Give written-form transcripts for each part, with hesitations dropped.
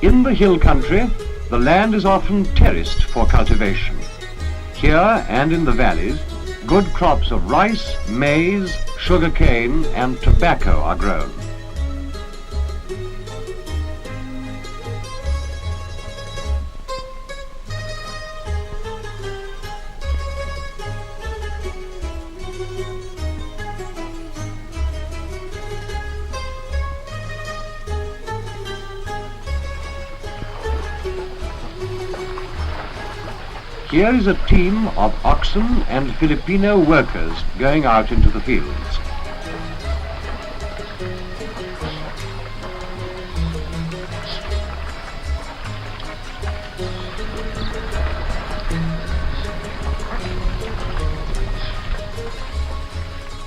In the hill country, the land is often terraced for cultivation. Here and in the valleys, good crops of rice, maize, sugarcane and tobacco are grown. Here is a team of oxen and Filipino workers going out into the fields.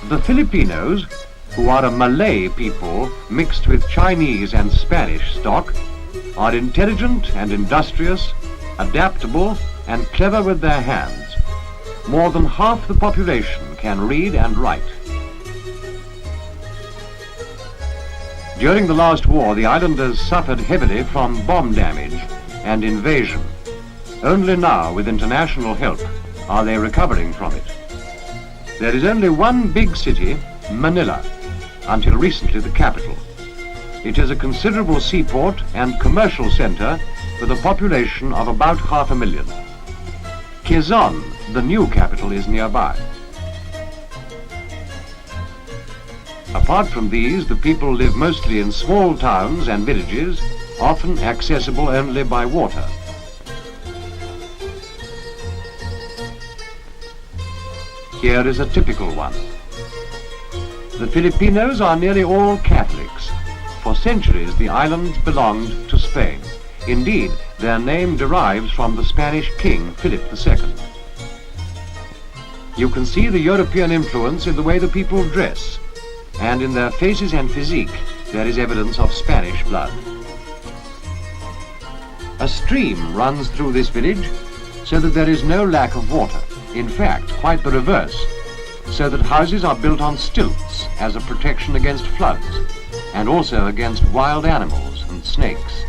The Filipinos, who are a Malay people mixed with Chinese and Spanish stock, are intelligent and industrious, adaptable and clever with their hands. More than half the population can read and write. During the last war, the islanders suffered heavily from bomb damage and invasion. Only now, with international help, are they recovering from it. There is only one big city, Manila, until recently the capital. It is a considerable seaport and commercial center with a population of about 500,000. Quezon, the new capital, is nearby. Apart from these, the people live mostly in small towns and villages, often accessible only by water. Here is a typical one. The Filipinos are nearly all Catholics. For centuries, the islands belonged to Spain. Indeed, their name derives from the Spanish king, Philip II. You can see the European influence in the way the people dress, and in their faces and physique there is evidence of Spanish blood. A stream runs through this village so that there is no lack of water. In fact, quite the reverse, so that houses are built on stilts as a protection against floods, and also against wild animals and snakes.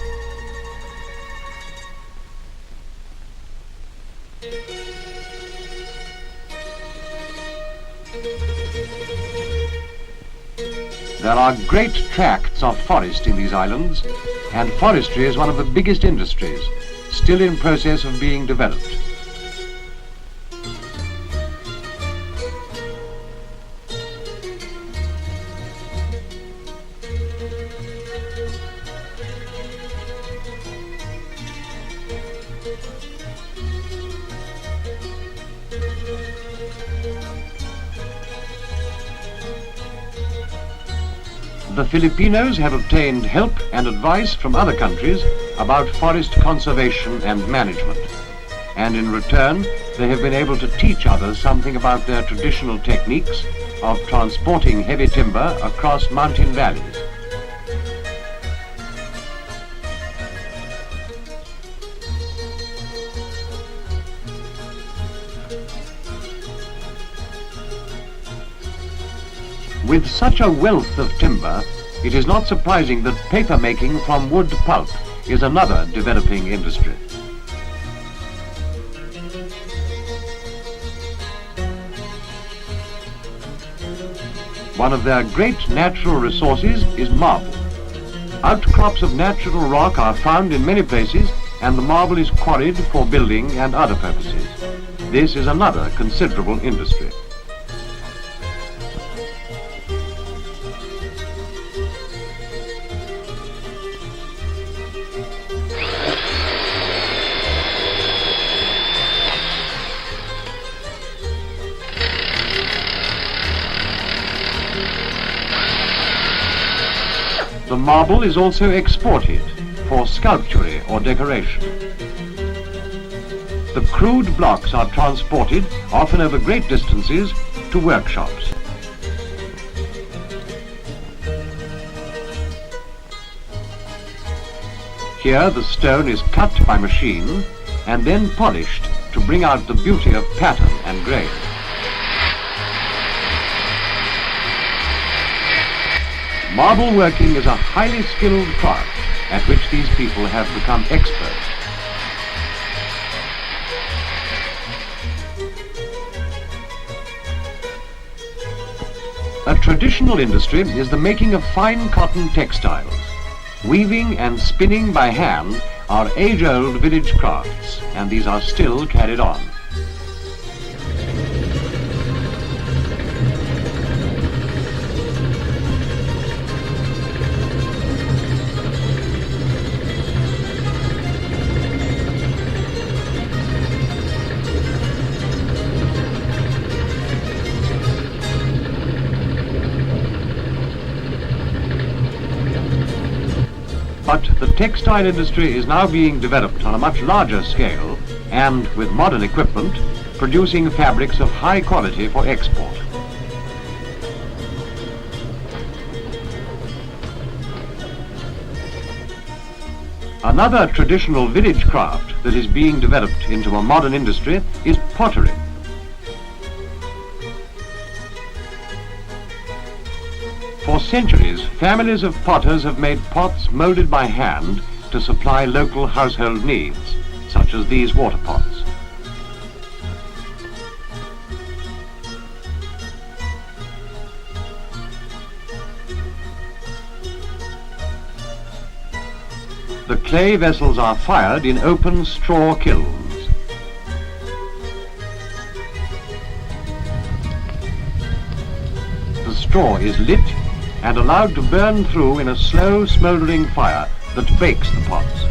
There are great tracts of forest in these islands, and forestry is one of the biggest industries, still in process of being developed. The Filipinos have obtained help and advice from other countries about forest conservation and management, and in return they have been able to teach others something about their traditional techniques of transporting heavy timber across mountain valleys. With such a wealth of timber, it is not surprising that paper making from wood pulp is another developing industry. One of their great natural resources is marble. Outcrops of natural rock are found in many places, and the marble is quarried for building and other purposes. This is another considerable industry. The marble is also exported for sculpture or decoration. The crude blocks are transported, often over great distances, to workshops. Here the stone is cut by machine and then polished to bring out the beauty of pattern and grain. Marble working is a highly skilled craft. at which these people have become experts. A traditional industry is the making of fine cotton textiles. Weaving and spinning by hand are age-old village crafts, and these are still carried on. But the textile industry is now being developed on a much larger scale and, with modern equipment, producing fabrics of high quality for export. Another traditional village craft that is being developed into a modern industry is pottery. For centuries, families of potters have made pots molded by hand to supply local household needs, such as these water pots. The clay vessels are fired in open straw kilns. The straw is lit and allowed to burn through in a slow, smouldering fire that bakes the pots.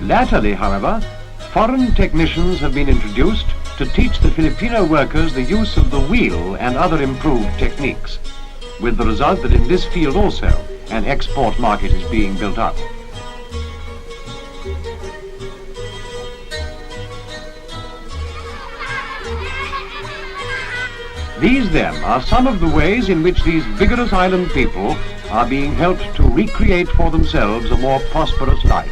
Latterly, however, foreign technicians have been introduced to teach the Filipino workers the use of the wheel and other improved techniques, with the result that in this field also an export market is being built up. These, then, are some of the ways in which these vigorous island people are being helped to recreate for themselves a more prosperous life.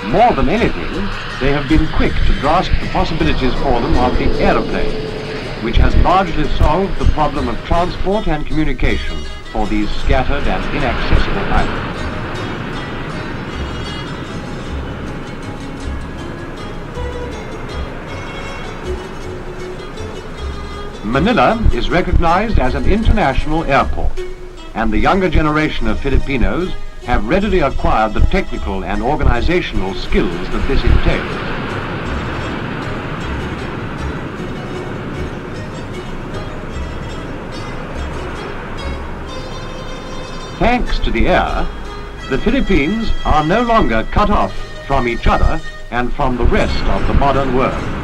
More than anything, they have been quick to grasp the possibilities for them of the aeroplane, which has largely solved the problem of transport and communication for these scattered and inaccessible islands. Manila is recognized as an international airport, and the younger generation of Filipinos have readily acquired the technical and organizational skills that this entails. Thanks to the air, the Philippines are no longer cut off from each other and from the rest of the modern world.